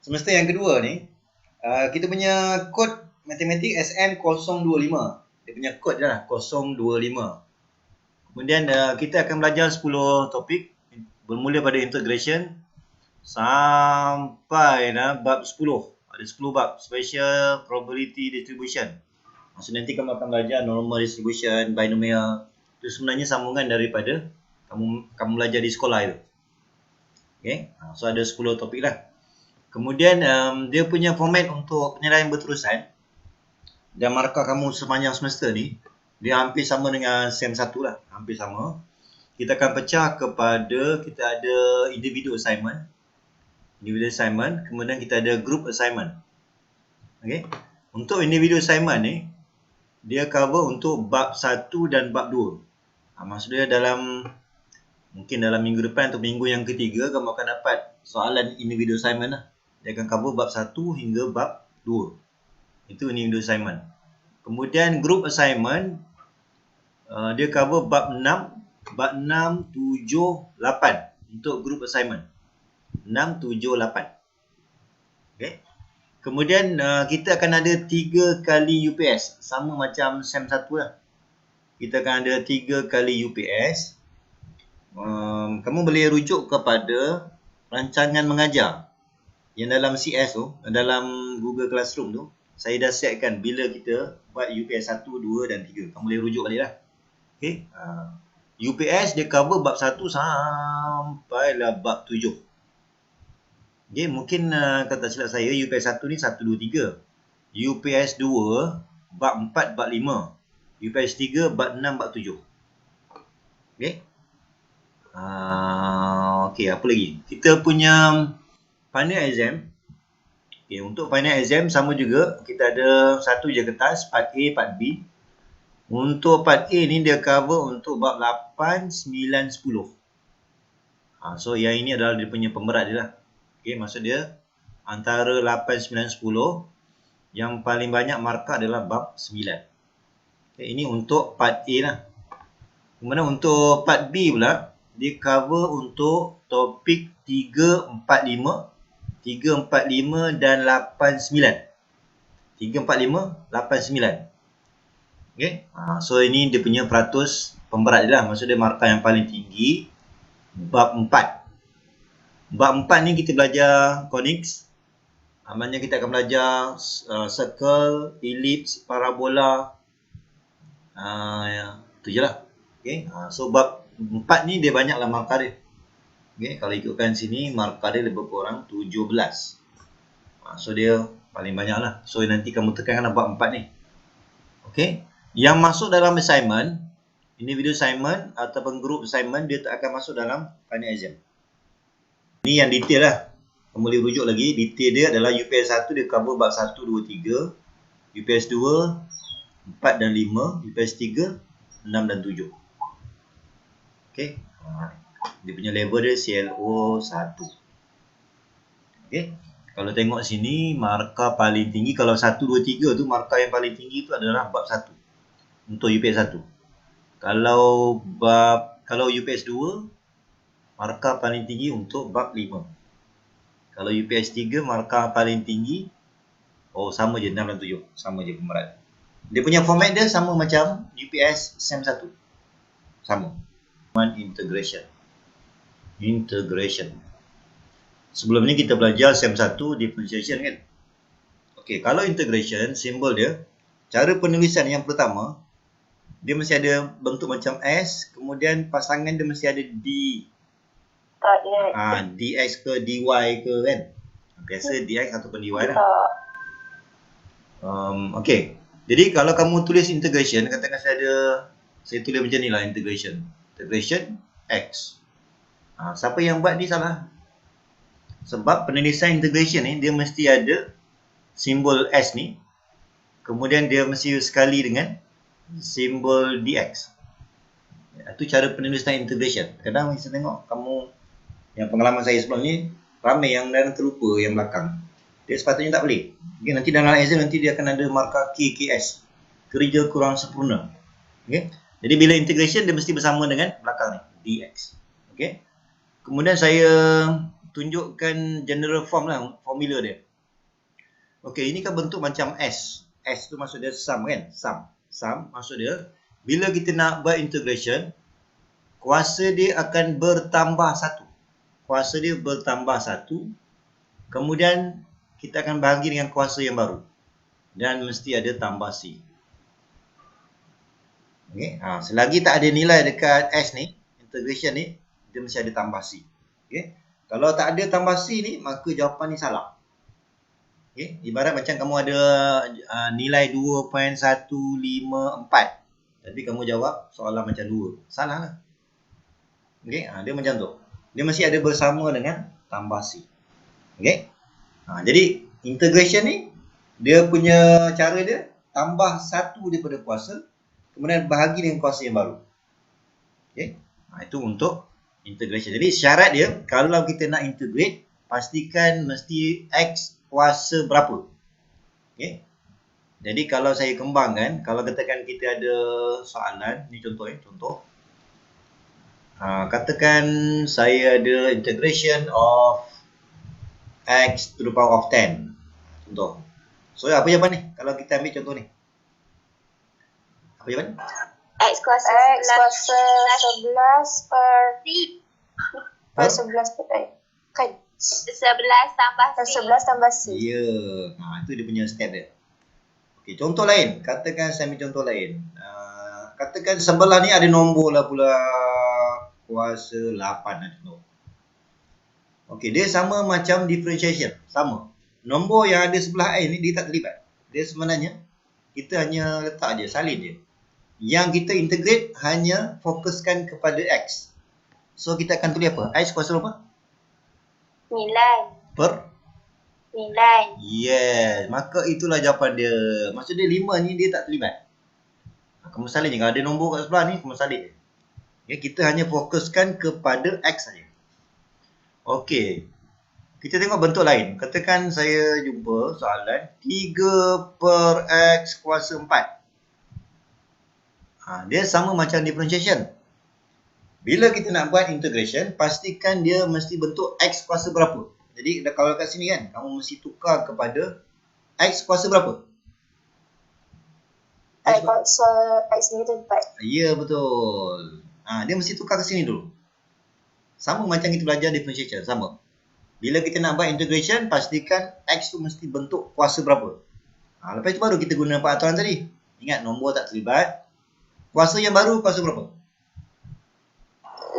semester yang kedua ni, kita punya kod matematik SN025. Dia punya kod je lah, 025. Kemudian kita akan belajar 10 topik. Bermula pada integration sampai bab 10. Ada 10 bab. Special probability distribution. Maksud nanti kamu akan belajar normal distribution, binomial. Itu sebenarnya sambungan daripada kamu belajar di sekolah itu. Okay. So ada 10 topik lah. Kemudian dia punya format untuk penilaian berterusan dan markah kamu sepanjang semester ni, dia hampir sama dengan SEM 1 lah. Hampir sama. Kita akan pecah kepada, kita ada individual assignment. Kemudian kita ada group assignment. Okay. Untuk individual assignment ni, dia cover untuk bab 1 dan bab 2. Maksudnya mungkin dalam minggu depan atau minggu yang ketiga, kamu akan dapat soalan individual assignment lah. Dia akan cover bab 1 hingga bab 2. Itu individual assignment. Kemudian group assignment, dia cover bab 6, 7, 8 untuk group assignment. 6, 7, 8. Okay. Kemudian kita akan ada 3 kali UPS. Sama macam SEM 1 lah. Kita akan ada 3 kali UPS. Kamu boleh rujuk kepada rancangan mengajar yang dalam CS tu, dalam Google Classroom tu. Saya dah setkan bila kita buat UPS 1, 2 dan 3. Kamu boleh rujuk balik lah. Okay. UPS dia cover bab 1 sampailah bab 7. Okay, mungkin kata silap saya, UPS 1 ni 1, 2, 3. UPS 2, bab 4, bab 5. UPS 3, bab 6, bab 7. Okay. Okay, apa lagi? Kita punya final exam. Okay, untuk final exam sama juga. Kita ada satu je kertas, part A, part B. Untuk part A ni dia cover untuk bab 8, 9, 10. So yang ini adalah dia punya pemberat dia lah. Okay, maksud dia antara 8, 9, 10. Yang paling banyak markah adalah bab 9. Okay, ini untuk part A lah. Kemudian untuk part B pula, dia cover untuk topik 3, 4, 5. 3, 4, 5 dan 8, 9. 3, 4, 5, 8, 9. Okay. So ini dia punya peratus pemberat dia lah. Maksud dia markah yang paling tinggi bab 4. Bab 4 ni kita belajar conics. Maknanya kita akan belajar circle, ellipse, parabola. Itu je lah. Okay. So bab 4 ni dia banyaklah markah dia. Okay. Kalau ikutkan sini markah dia lebih kurang 17. So dia paling banyak lah. So nanti kamu tekankan bab 4 ni. Okay. Yang masuk dalam assignment, individual assignment ataupun group assignment, dia tak akan masuk dalam final exam. Ini yang detail lah. Kamu boleh rujuk lagi. Detail dia adalah UPS 1 dia cover bab 1, 2, 3. UPS 2, 4 dan 5. UPS 3, 6 dan 7. Okay. Dia punya level dia CLO 1. Okay. Kalau tengok sini, markah paling tinggi. Kalau 1, 2, 3 tu, markah yang paling tinggi tu adalah bab 1. Untuk UPS 1. Kalau UPS 2, markah paling tinggi untuk bab 5. Kalau UPS 3, markah paling tinggi, sama je 6 dan 7. Sama je pemberat. Dia punya format dia sama macam UPS SEM 1. Sama. Integration. Sebelum ni kita belajar SEM 1 differentiation kan. Okey, kalau integration, simbol dia, cara penulisan yang pertama, dia mesti ada bentuk macam S, kemudian pasangan dia mesti ada D. DX ke DY ke kan. Biasa DX ataupun DY lah. Okey. Jadi kalau kamu tulis integration, katakan saya tulis macam ni lah integration. Integration X. Siapa yang buat ni salah. Sebab penulisan integration ni dia mesti ada simbol S ni. Kemudian dia mesti sekali dengan simbol DX. Itu cara penulisan integration. Kadang saya tengok kamu, yang pengalaman saya sebelum ni, ramai yang dah terlupa yang belakang. Dia sepatutnya tak boleh. Okay, nanti dalam exam nanti dia akan ada markah KKS. Kerja kurang sempurna. Okay. Jadi bila integration dia mesti bersama dengan belakang ni. DX. Okay. Kemudian saya tunjukkan general form lah, formula dia. Okey, ini kan bentuk macam S. S tu maksud dia sum kan? Sum maksud dia bila kita nak buat integration, kuasa dia akan bertambah satu. Kuasa dia bertambah satu. Kemudian kita akan bahagi dengan kuasa yang baru. Dan mesti ada tambah C. Okey, selagi tak ada nilai dekat S ni, integration ni, dia mesti ada tambah C. Okey. Kalau tak ada tambah C ni, maka jawapan ni salah. Okey, ibarat macam kamu ada nilai 2.154. Tapi kamu jawab soalan macam 2. Salah lah. Okey, dia macam tu. Dia mesti ada bersama dengan tambah C. Okey. Jadi integration ni dia punya cara dia tambah satu daripada kuasa, kemudian bahagi dengan kuasa yang baru. Okey. Itu untuk integration. Jadi syarat dia kalau kita nak integrate, pastikan mesti X kuasa berapa. Okey. Jadi kalau saya kembangkan, kalau katakan kita ada soalan, ni contoh contoh. Katakan saya ada integration of X to the power of 10. Contoh. So apa jawapan ni? Kalau kita ambil contoh ni. Apa jawapan? X kuasa 11 per 11 per kan? 11 tambah C. 11 tambah C. Ya. Itu dia punya step dia. Okey, contoh lain. Katakan saya ambil contoh lain. Katakan sebelah ni ada nombor lah pula kuasa 8 lah contoh. Okey, dia sama macam differentiation. Sama. Nombor yang ada sebelah A ni dia tak terlibat. Dia sebenarnya kita hanya letak je, salin je. Yang kita integrate hanya fokuskan kepada X. So kita akan tulis apa? X kuasa berapa? 9. Per? 9. Yes. Maka itulah jawapan dia. Maksud dia 5 ni dia tak terlibat. Kamu salin je. Kalau ada nombor kat sebelah ni, kamu salin je. Okay, kita hanya fokuskan kepada X saja. Okey. Kita tengok bentuk lain. Katakan saya jumpa soalan 3 per X kuasa 4. Dia sama macam differentiation. Bila kita nak buat integration, pastikan dia mesti bentuk X kuasa berapa. Jadi kalau kat sini kan, kamu mesti tukar kepada X kuasa berapa? X kuasa X ni 4. Ya, betul. Dia mesti tukar ke sini dulu. Sama macam kita belajar differentiation, sama. Bila kita nak buat integration, pastikan X tu mesti bentuk kuasa berapa. Lepas itu baru kita guna peraturan tadi. Ingat, nombor tak terlibat. Kuasa yang baru, kuasa berapa?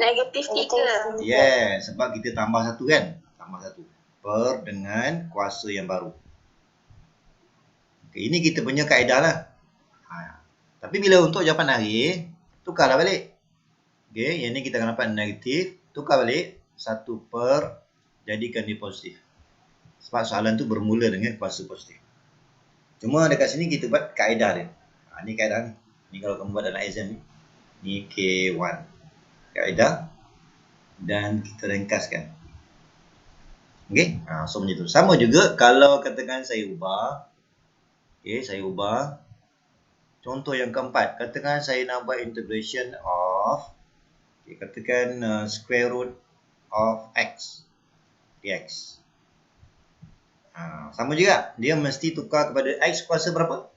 Negatif 3. Yes, sebab kita tambah satu kan. Tambah satu. Per dengan kuasa yang baru. Okay, ini kita punya kaedah lah. Tapi bila untuk jawapan akhir, tukarlah balik. Okay, yang ni kita akan dapat negatif. Tukar balik. 1 per, jadikan dia positif. Sebab soalan tu bermula dengan kuasa positif. Cuma dekat sini kita buat kaedah dia. Ni kaedah ni. Ni kalau kamu buat dalam exam ni. Ni K1. Kaedah. Dan kita ringkaskan. Okay. So macam tu. Sama juga kalau katakan saya ubah. Okay, saya ubah. Contoh yang keempat. Katakan saya nak buat integration of. Okay, katakan square root of X. Dx. Sama juga. Dia mesti tukar kepada X kuasa berapa?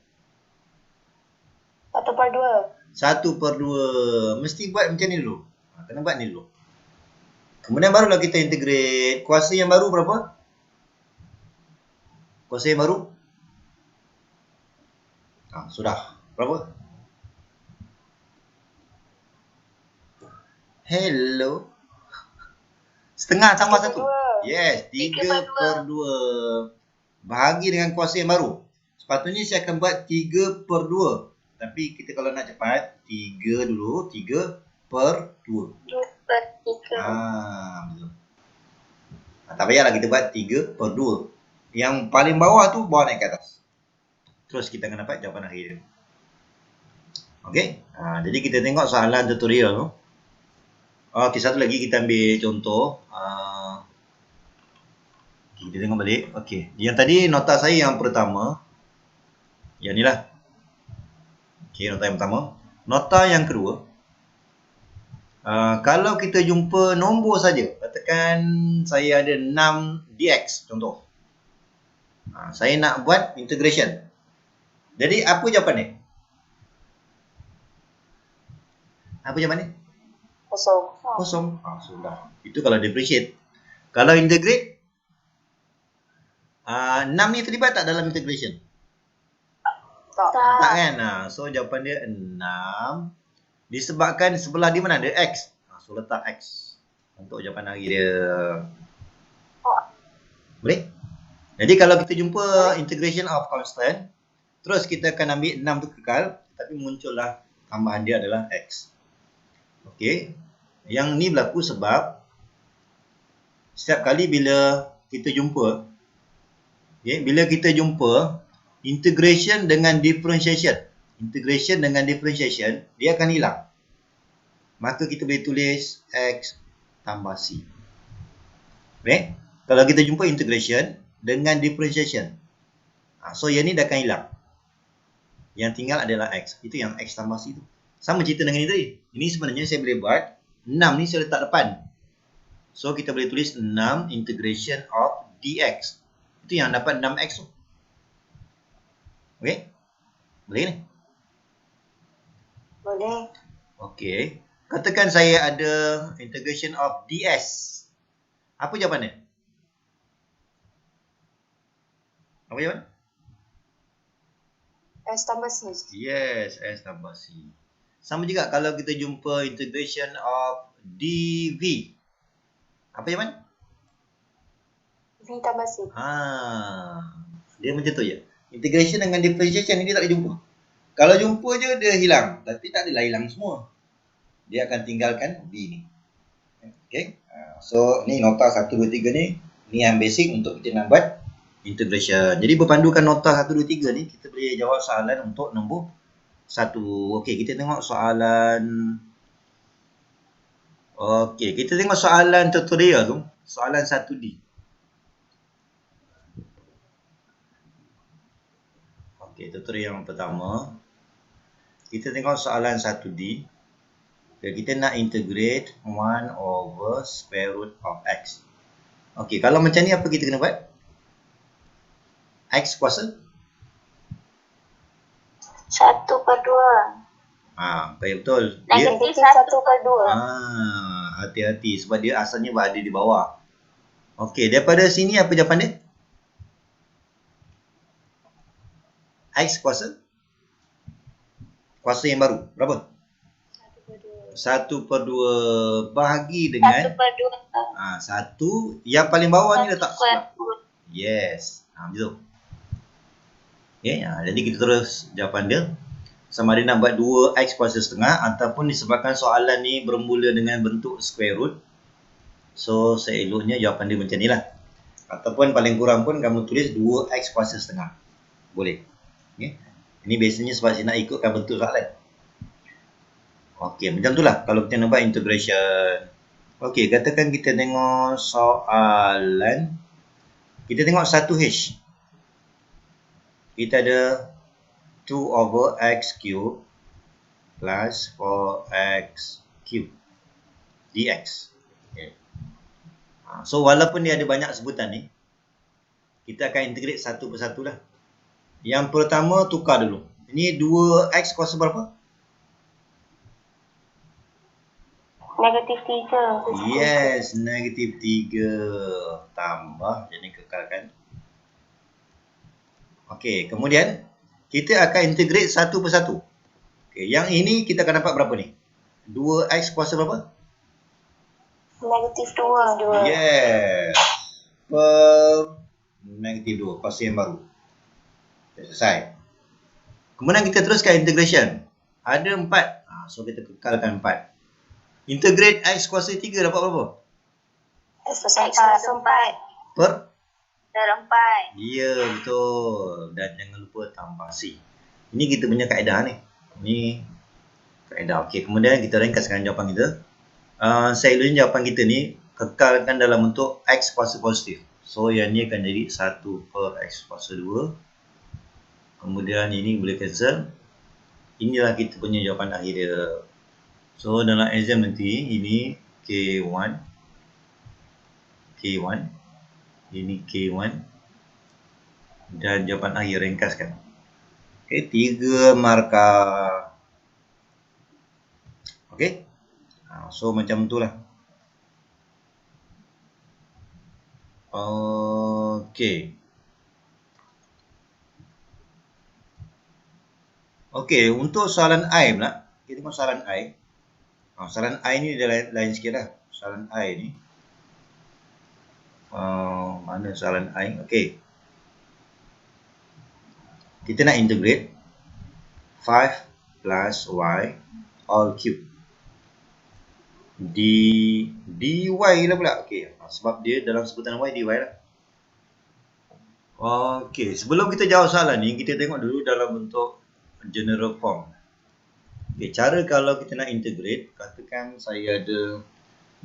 1 per 2. 1 per 2. Mesti buat macam ni dulu. Kena buat ni dulu. Kemudian barulah kita integrate. Kuasa yang baru berapa? Kuasa yang baru? Sudah. Berapa? Hello. Setengah tambah 1. Yes. 3 per 2. Bahagi dengan kuasa yang baru. Sepatutnya saya akan buat 3 per 2. Tapi kita kalau nak cepat, 3 dulu. 3 per 2. 2 per 3. Betul. Tak payahlah kita buat 3 per 2. Yang paling bawah tu bawa naik ke atas. Terus kita akan dapat jawapan akhir dia. Okey. Jadi kita tengok soalan tutorial tu. Okey, satu lagi kita ambil contoh. Kita tengok balik. Okey. Yang tadi nota saya yang pertama. Yang ni lah. Okey, nota yang pertama. Nota yang kedua. Kalau kita jumpa nombor saja, katakan saya ada 6 dx contoh. Saya nak buat integration. Jadi apa jawapan ni? Apa jawapan ni? Kosong. Sudah. Itu kalau differentiate. Kalau integrate, 6 ni terlibat tak dalam integration? Tak kan? So jawapan dia 6. Disebabkan sebelah di mana ada X. So letak X untuk jawapan hari dia. Boleh? Jadi kalau kita jumpa integration of constant, terus kita akan ambil 6 tu kekal, tapi muncullah tambahan dia adalah X. Okey. Yang ni berlaku sebab setiap kali bila kita jumpa, bila kita jumpa integration dengan differentiation, dia akan hilang. Maka kita boleh tulis X tambah C. Okay? Kalau kita jumpa integration dengan differentiation, so yang ni dah akan hilang. Yang tinggal adalah X. Itu yang X tambah C tu. Sama cerita dengan ini tadi. Ini sebenarnya saya boleh buat 6 ni saya letak depan. So kita boleh tulis 6 integration of dx. Itu yang dapat 6x tu. Okey? Boleh ni? Boleh. Okey. Katakan saya ada integration of ds. Apa jawapan dia? Apa jawapan? S tambah C. Yes, S tambah C. Sama juga kalau kita jumpa integration of dv. Apa jawapan? V tambah C. Dia macam tu je. Integration dengan differentiation ni dia tak boleh jumpa. Kalau jumpa je dia hilang. Tapi tak adalah hilang semua. Dia akan tinggalkan V ni. Okay. So ni nota 1, 2, 3 ni. Ni yang basic untuk kita nak buat integration. Jadi berpandukan nota 1, 2, 3 ni, kita boleh jawab soalan untuk nombor 1. Okey, kita tengok soalan. Okey, kita tengok soalan tutorial tu. Soalan 1D. Okey, tutorial yang pertama. Kita tengok soalan 1D. Okay, kita nak integrate 1 over square root of x. Okey, kalau macam ni apa kita kena buat? X kuasa? 1/2. Baik betul. Negatif 1/2. Hati-hati sebab dia asalnya berada di bawah. Okey, daripada sini apa jawapan dia? X kuasa? Kuasa yang baru. Berapa? 1/2 bahagi dengan 1/2. 1. Yang paling bawah ni letak sebelah. Yes. Betul. Okay, jadi kita terus jawapan dia. Sama ada nak buat 2x kuasa setengah ataupun disebabkan soalan ni bermula dengan bentuk square root. So, seeloknya jawapan dia macam ni lah. Ataupun paling kurang pun kamu tulis 2x kuasa setengah. Boleh. Okay. Ini biasanya sebab saya nak ikutkan bentuk soalan. Okey, macam tu lah kalau kita nak buat integration. Okey, katakan kita tengok soalan. Kita tengok 1H. Kita ada 2 over x cube plus 4x cube dx. Okay. So, walaupun dia ada banyak sebutan ni, kita akan integrate satu persatu lah. Yang pertama, tukar dulu. Ini 2x kuasa berapa? Negatif 3. Yes, negatif 3. Tambah, jadi kekalkan. Okey, kemudian kita akan integrate satu persatu. Okey, yang ini kita akan dapat berapa ni? 2x kuasa berapa? Negatif 2. Yes. Per negatif 2, kuasa yang baru. Selesai. Kemudian kita teruskan integration. Ada 4. So kita kekalkan 4. Integrate x kuasa 3 dapat berapa? X kuasa 4. Per? Per 4. Ya, betul. Dan jangan lupa tambah C. Ini kita punya kaedah ni. Ini kaedah. Okey, kemudian kita ringkaskan jawapan kita. Seeloknya jawapan kita ni kekalkan dalam bentuk x kuasa positif. So, yang ni akan jadi 1 per x kuasa 2. Kemudian ini boleh cancel. Inilah kita punya jawapan akhir dia. So dalam exam nanti ini K1, K1, ini K1 dan jawapan akhir ringkaskan. Okay, 3 markah. Okay, so macam itulah. Okay. Okay, untuk soalan I pula. Kita tengok soalan I. Soalan I ni dia lain sikit lah. Soalan I ni. Mana soalan I? Okay. Kita nak integrate 5 plus Y all cube. dy lah pula. Okay. Sebab dia dalam sebutan Y, dy lah. Okay. Sebelum kita jawab soalan ni, kita tengok dulu dalam bentuk general form. Okay, cara kalau kita nak integrate, katakan saya ada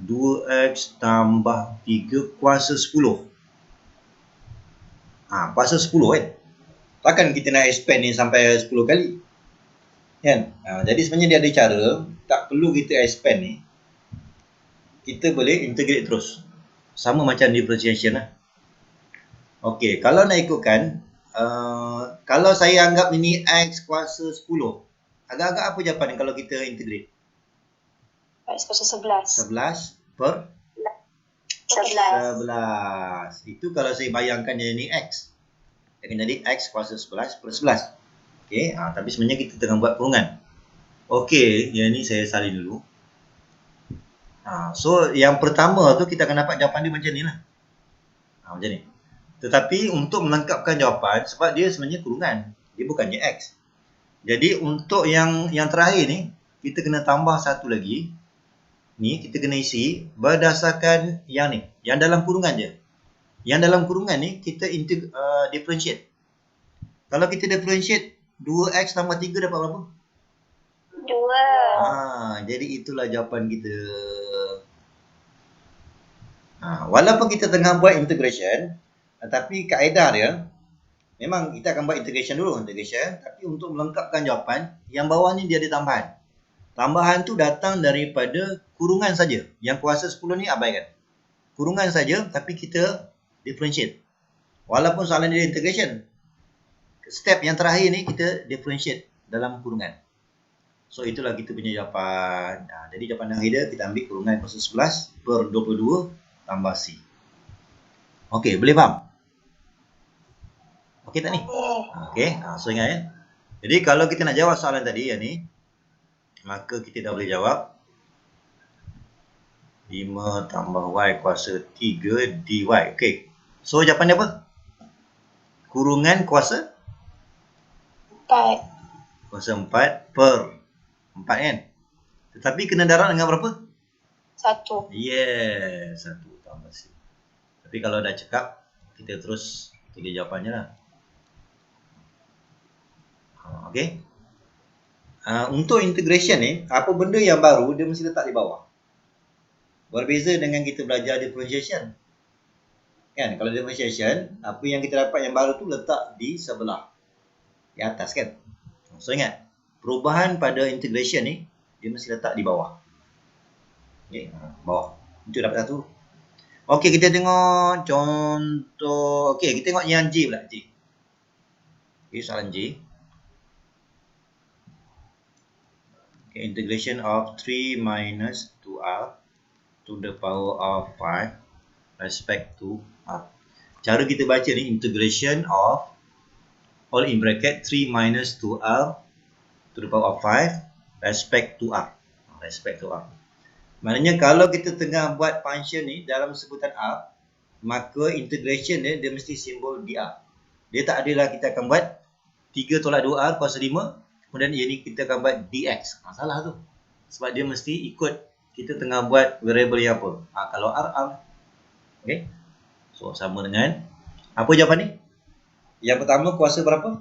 2x tambah 3 kuasa 10. Kuasa 10 kan? Takkan kita nak expand ni sampai 10 kali. Kan? Jadi sebenarnya dia ada cara, tak perlu kita expand ni. Kita boleh integrate terus. Sama macam differentiation lah. Okay, kalau nak ikutkan, kalau saya anggap ini x kuasa 10, agak-agak apa jawapan kalau kita integrate? X kuasa 11. 11 per? 11. Itu kalau saya bayangkan dia ni x. Dia akan jadi x kuasa 11 per 11. Okay, tapi sebenarnya kita tengah buat kurungan. Okay, yang ni saya salin dulu. So, yang pertama tu kita akan dapat jawapan dia macam ni lah. Macam ni. Tetapi untuk melengkapkan jawapan, sebab dia sebenarnya kurungan. Dia bukannya x. Jadi untuk yang terakhir ni, kita kena tambah satu lagi. Ni kita kena isi berdasarkan yang ni. Yang dalam kurungan je. Yang dalam kurungan ni, kita differentiate. Kalau kita differentiate, 2x tambah 3 dapat berapa? 2. Jadi itulah jawapan kita. Walaupun kita tengah buat integration, tapi kaedah dia, memang kita akan buat integration dulu. Tapi untuk melengkapkan jawapan, yang bawah ni dia ada tambahan. Tambahan tu datang daripada kurungan saja. Yang kuasa 10 ni abaikan. Kurungan saja, tapi kita differentiate. Walaupun soalan dia integration, step yang terakhir ni kita differentiate dalam kurungan. So itulah kita punya jawapan. Jadi jawapan akhir dia kita ambil kurungan kuasa 11 per 22 tambah C. Okey, boleh faham? Okey tak ni? Okey, so ingat ya. Jadi kalau kita nak jawab soalan tadi yang ni, maka kita dah boleh jawab 5 tambah Y kuasa 3 dy. Okey. So jawapan dia apa? Kurungan kuasa 4. Kuasa 4 per 4 kan? Tetapi kena darab dengan berapa? 1. Yes, 1 tambah C. Tapi kalau dah cekap, kita terus tulis jawapannya lah. Okey. Untuk integration ni, apa benda yang baru dia mesti letak di bawah. Berbeza dengan kita belajar differentiation. Kan, kalau differentiation, apa yang kita dapat yang baru tu letak di sebelah. Di atas kan. So ingat, perubahan pada integration ni, dia mesti letak di bawah. Okey, bawah. Itu dapat satu. Okey, kita tengok contoh. Okey, kita tengok yang J pula. J. Okey, soalan J. Integration of 3 minus 2r to the power of 5 respect to r. Cara kita baca ni integration of all in bracket 3 minus 2r to the power of 5 respect to r. Respect to r. Maknanya kalau kita tengah buat function ni dalam sebutan r, maka integration dia mesti simbol dr. Dia tak adalah kita akan buat 3 tolak 2r kuasa 5. Kemudian ini kita akan buat dx. Salah tu. Sebab dia mesti ikut kita tengah buat variable yang apa. Kalau r. Okay. So, sama dengan. Apa jawapan ni? Yang pertama kuasa berapa?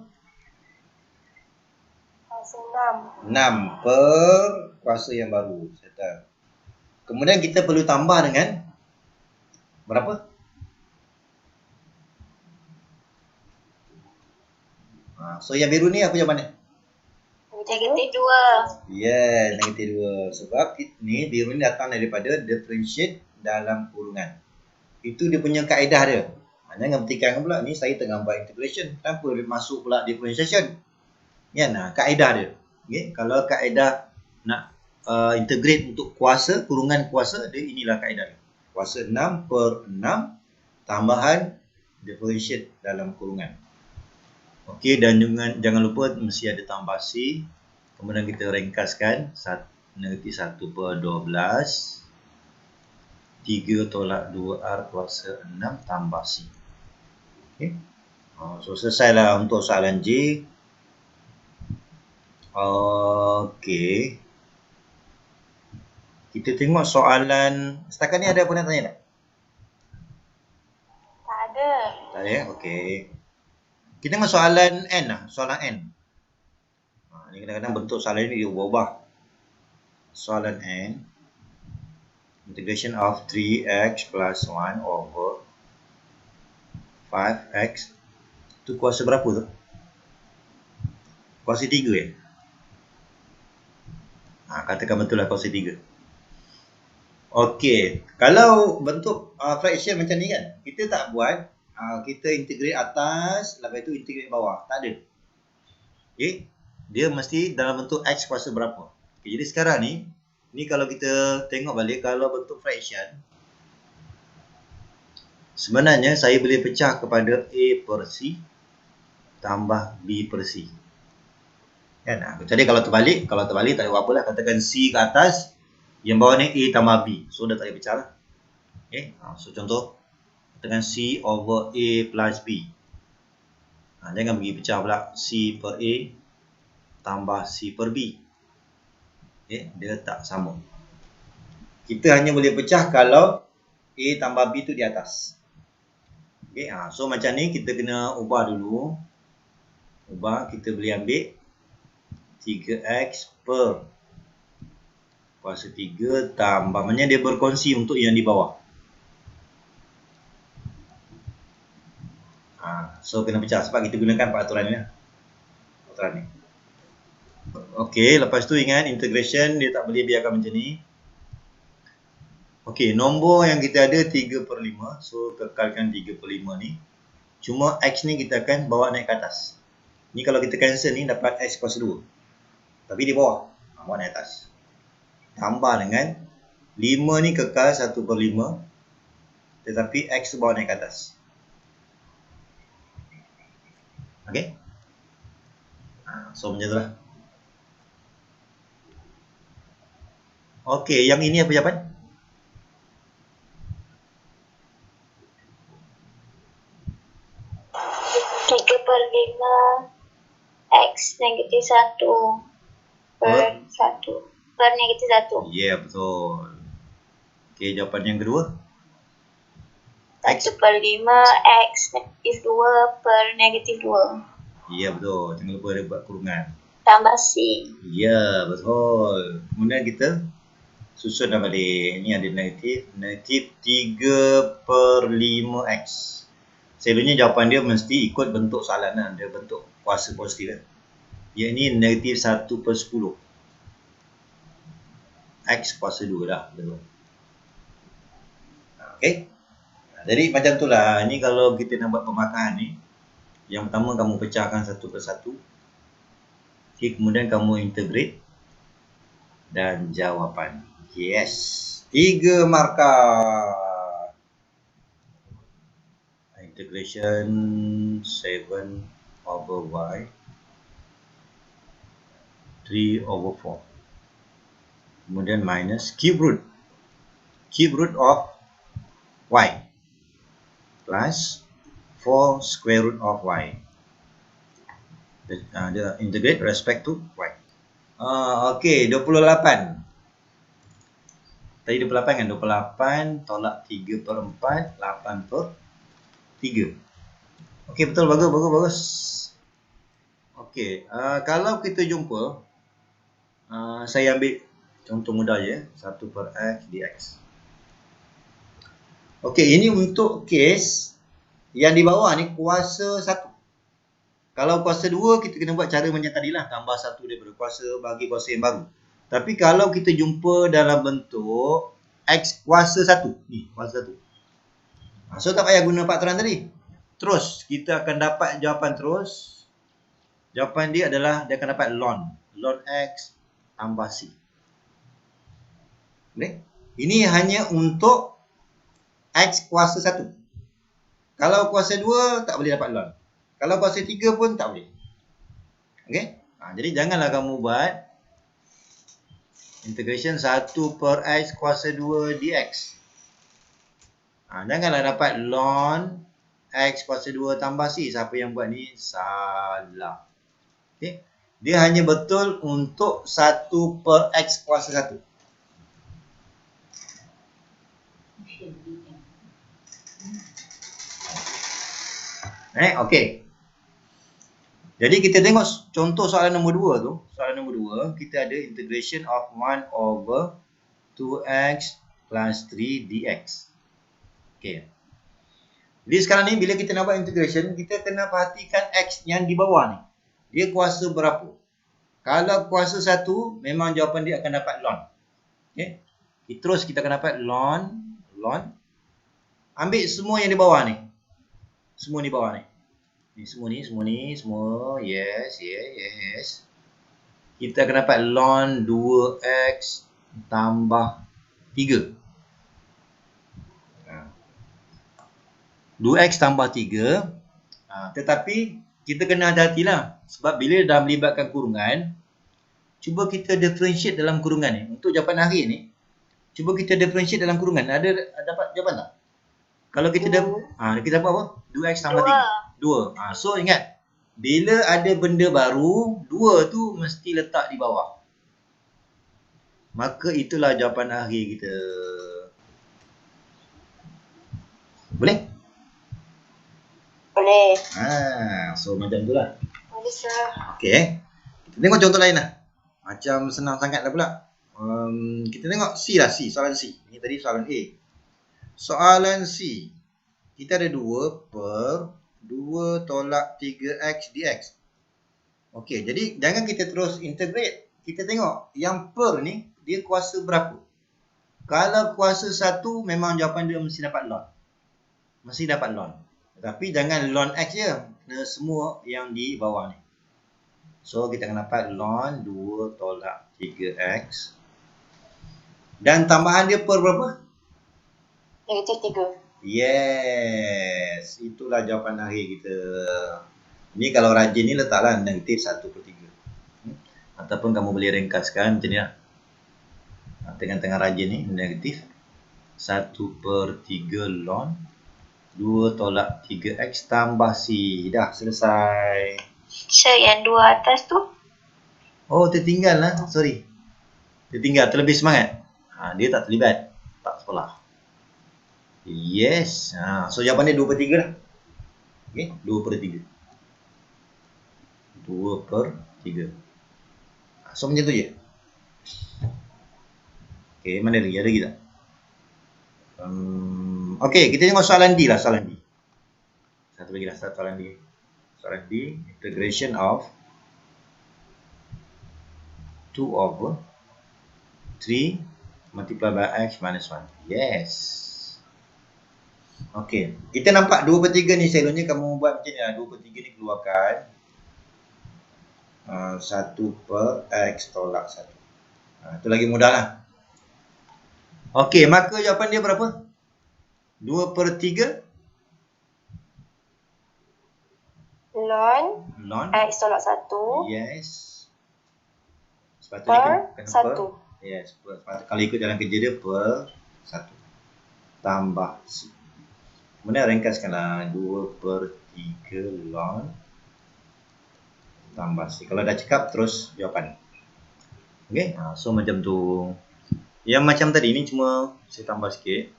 Kuasa 6. 6 per kuasa yang baru. Settle. Kemudian kita perlu tambah dengan berapa? So, yang biru ni apa jawapan ni? Negatif 2. Ya, negatif 2. Sebab ni dia ni datang daripada differentiate dalam kurungan. Itu dia punya kaedah dia. Jangan petikan pula ni saya tengah buat integration tanpa masuk pula differentiation. Ya, nah kaedah dia. Okey, kalau kaedah nak integrate untuk kuasa, kurungan kuasa, dia inilah kaedah dia. Kuasa 6/6 tambahan differentiate dalam kurungan. Okey, dan jangan lupa mesti ada tambah C. Kemudian kita ringkaskan negatif 1/12 3 tolak 2R kuasa 6 tambah C. Okay. So selesailah untuk soalan J. Okey. Kita tengok soalan setakat ni ada apa nak tanya tak? Tak ada. Tak ada ya? Okey. Kita tengok soalan N lah, soalan N. Ni kadang-kadang bentuk soalan ni dia ubah-ubah. Soalan N. Integration of 3x plus 1 over 5x. Tu kuasa berapa tu? Kuasa 3 ya? Katakan betul lah kuasa 3. Okey. Kalau bentuk fraction macam ni kan, kita tak buat. Kita integrate atas, lepas tu integrate bawah. Tak ada. Okey. Dia mesti dalam bentuk x kuasa berapa. Okay, jadi sekarang ni kalau kita tengok balik, kalau bentuk fraction, sebenarnya saya boleh pecah kepada A per C tambah B per C. Kan? Jadi kalau terbalik tak ada apa-apa lah. Katakan C ke atas, yang bawah ni A tambah B. So dah tak ada pecah lah. Okay. So contoh, katakan C over A plus B. Jangan pergi pecah pula C per A tambah C per B. Okay. Dia tak sama. Kita hanya boleh pecah kalau A tambah B tu di atas. Okay. So macam ni kita kena ubah dulu. Kita boleh ambil 3x per kuasa 3 tambah, maknanya dia berkongsi untuk yang di bawah. So kena pecah sebab kita gunakan peraturan ni. Okey, lepas tu ingat integration dia tak boleh biarkan macam ni. Okey, nombor yang kita ada 3/5. So kekalkan 3/5 ni. Cuma x ni kita akan bawa naik ke atas. Ni kalau kita cancel ni dapat x kuasa 2. Tapi di bawah, bawa naik atas. Tambah dengan 5 ni kekal 1/5. Tetapi x tu bawa naik ke atas. Okey. So macam tu lah. Okey, yang ini apa jawapan? X negatif 1 per 1 per negatif 1. Ya, betul. Okey, jawapan yang kedua. 1/5 X negatif 2 per negatif 2. Ya, betul. Jangan lupa ada buat kurungan. Tambah C. Ya, betul. Kemudian kita susun dah balik. Ni ada negatif 3/5x. Selalunya jawapan dia mesti ikut bentuk soalan lah. Dia bentuk kuasa positif lah. Ia ni negatif 1/10. X kuasa 2 dah. Betul. Okey. Jadi macam tu lah. Ini kalau kita nak buat pemakaran ni. Yang pertama kamu pecahkan satu persatu. Okay, kemudian kamu integrate. Dan jawapan. Yes. 3 markah. Integration 7/y. 3/4. Kemudian minus cube root of y plus 4 square root of y. Dia integrate respect to y. Okey, 28. Tadi 28 kan? 28 tolak 3/4, 8/3. Okey, betul. Bagus. Okey, kalau kita jumpa, saya ambil contoh mudah je, 1/x dx. Okey, ini untuk kes yang di bawah ni kuasa 1. Kalau kuasa 2 kita kena buat cara macam tadilah, tambah 1 daripada kuasa bagi kuasa yang baru. Tapi kalau kita jumpa dalam bentuk X kuasa 1, ni kuasa 1. So tak payah guna faktoran tadi. Terus kita akan dapat jawapan terus. Jawapan dia adalah dia akan dapat ln X tambah C. Boleh? Ini hanya untuk X kuasa 1. Kalau kuasa 2 tak boleh dapat ln. Kalau kuasa 3 pun tak boleh. Okey? Jadi janganlah kamu buat integration 1 per X kuasa 2 dx. Janganlah dapat ln X kuasa 2 tambah C. Siapa yang buat ni salah. Okey? Dia hanya betul untuk 1 per X kuasa 1. Okey. Jadi kita tengok contoh soalan nombor 2 tu. Soalan nombor 2, kita ada integration of 1 over 2x plus 3 dx. Okey. Jadi sekarang ni bila kita nak buat integration, kita kena perhatikan x yang di bawah ni. Dia kuasa berapa? Kalau kuasa 1, memang jawapan dia akan dapat ln. Okey. Terus kita akan dapat ln. Ambil semua yang di bawah ni. Semua di bawah ni. Semua. Yes. Kita akan dapat ln 2x tambah 3. 2x tambah 3. Tetapi kita kena hati-hatilah. Sebab bila dah melibatkan kurungan, cuba kita differentiate dalam kurungan ni. Untuk jawapan akhir ni, cuba kita differentiate dalam kurungan. Ada dapat jawapan tak? Kalau kita kita dapat apa? 2x tambah 3. 2. So ingat, bila ada benda baru, 2 tu mesti letak di bawah. Maka itulah jawapan akhir kita. Boleh? Boleh. So macam tu lah. Boleh, sir. Okay. Kita tengok contoh lain lah. Macam senang sangat lah pula. Kita tengok C lah, soalan C. Ini tadi soalan A. Soalan C. Kita ada 2 per 2 tolak 3x dx. Okey, jadi jangan kita terus integrate. Kita tengok yang per ni, dia kuasa berapa? Kalau kuasa 1, memang jawapan dia mesti dapat ln. Mesti dapat ln. Tapi jangan ln x je. Kena semua yang di bawah ni. So, kita akan dapat ln 2 tolak 3x. Dan tambahan dia per berapa? Negatif 3. Yes. Itulah jawapan akhir kita. Ini kalau rajin ni letaklah negatif 1 per 3. Ataupun kamu boleh ringkaskan macam ni lah. Tengah-tengah rajin ni negatif 1 per 3 ln 2 tolak 3x tambah C. Dah selesai. Sir, yang 2 atas tu? Oh, tertinggal lah. Sorry. Tertinggal. Terlebih semangat. Dia tak terlibat. Tak sekolah. Yes. So jawapan dia 2 per 3 lah. Okay. 2 per 3. 2 per 3. So macam tu je. Okay. Mana lagi? Ada lagi tak? Okay. Kita tengok soalan D lah. Soalan D. Satu lagi lah. Soalan D. Soalan D. Integration of 2 over 3 multiplied by x minus 1. Yes. Okey. Kita nampak 2 per 3 ni selalunya kamu buat macam ni lah. 2 per 3 ni keluarkan 1 per x tolak 1. Itu lagi mudah lah. Okey. Maka jawapan dia berapa? 2 per 3 ln x tolak 1. Yes. Sepatutnya per 1. Yes. Kalau ikut jalan kerja dia per 1. Tambah C. Kemudian ringkaskanlah 2 per 3 ln tambah C. Kalau dah cakap terus jawapan. Okay. So macam tu. Yang macam tadi ni cuma saya tambah sikit.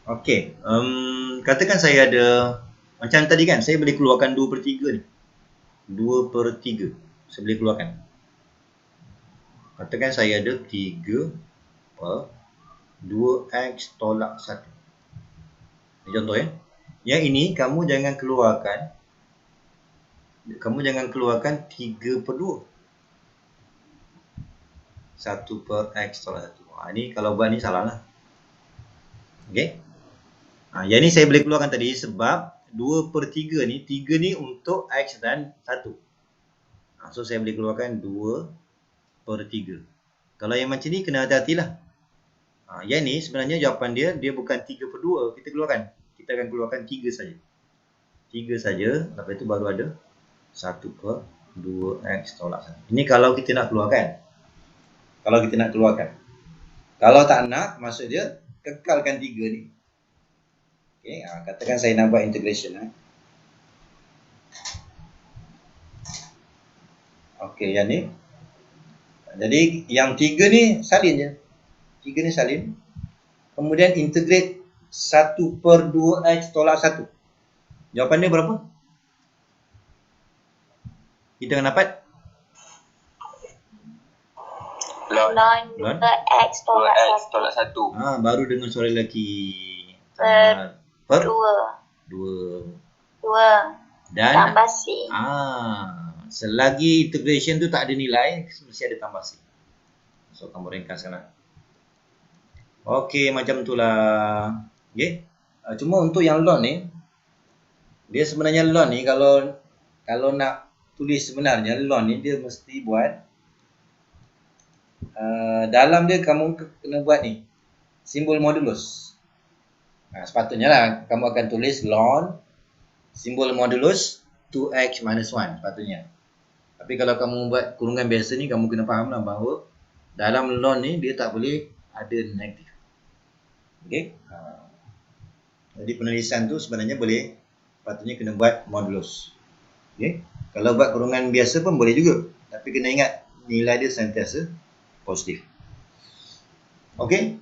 Okay. Katakan saya ada, macam tadi kan, saya boleh keluarkan 2 per 3 ni. 2 per 3. Saya boleh keluarkan. Katakan saya ada 3 per 2x tolak 1. Ini contoh ya. Yang ini kamu jangan keluarkan 3/2. 1 per x tolak 1. Ini kalau buat ni salah lah. Okey. Yang ni saya boleh keluarkan tadi sebab 2/3 ni, 3 ni untuk x dan 1. So saya boleh keluarkan 2/3. Kalau yang macam ni kena hati-hatilah. Yang ni sebenarnya jawapan dia bukan 3/2 kita keluarkan. Kita akan keluarkan 3 saja. 3 saja, lepas itu baru ada 1/2x tolak 1. Ini kalau kita nak keluarkan. Kalau tak nak, maksud dia kekalkan 3 ni. Okey, katakan saya nak buat integration. Okey, yang ni. Jadi yang 3 ni salin je. 3 ni salin. Kemudian integrate 1/2x tolak 1. Jawapan dia berapa? Kita akan dapat ln 2x tolak 1. Baru dengan suara lelaki. Per 2. Dan tambah C. Selagi integration tu tak ada nilai, mesti ada tambah C. So kamu ringkaskanlah. Okey, macam itulah. Okey. Cuma untuk yang ln ni, dia sebenarnya ln ni kalau nak tulis sebenarnya ln ni dia mesti buat dalam dia kamu kena buat ni simbol modulus. Sepatutnya lah kamu akan tulis ln simbol modulus 2x minus 1 sepatutnya. Tapi kalau kamu buat kurungan biasa ni, kamu kena fahamlah bahawa dalam ln ni dia tak boleh ada negatif. Okey. Jadi penulisan tu sebenarnya boleh, patutnya kena buat modulus. Okey. Kalau buat kurungan biasa pun boleh juga. Tapi kena ingat nilai dia sentiasa positif. Okey.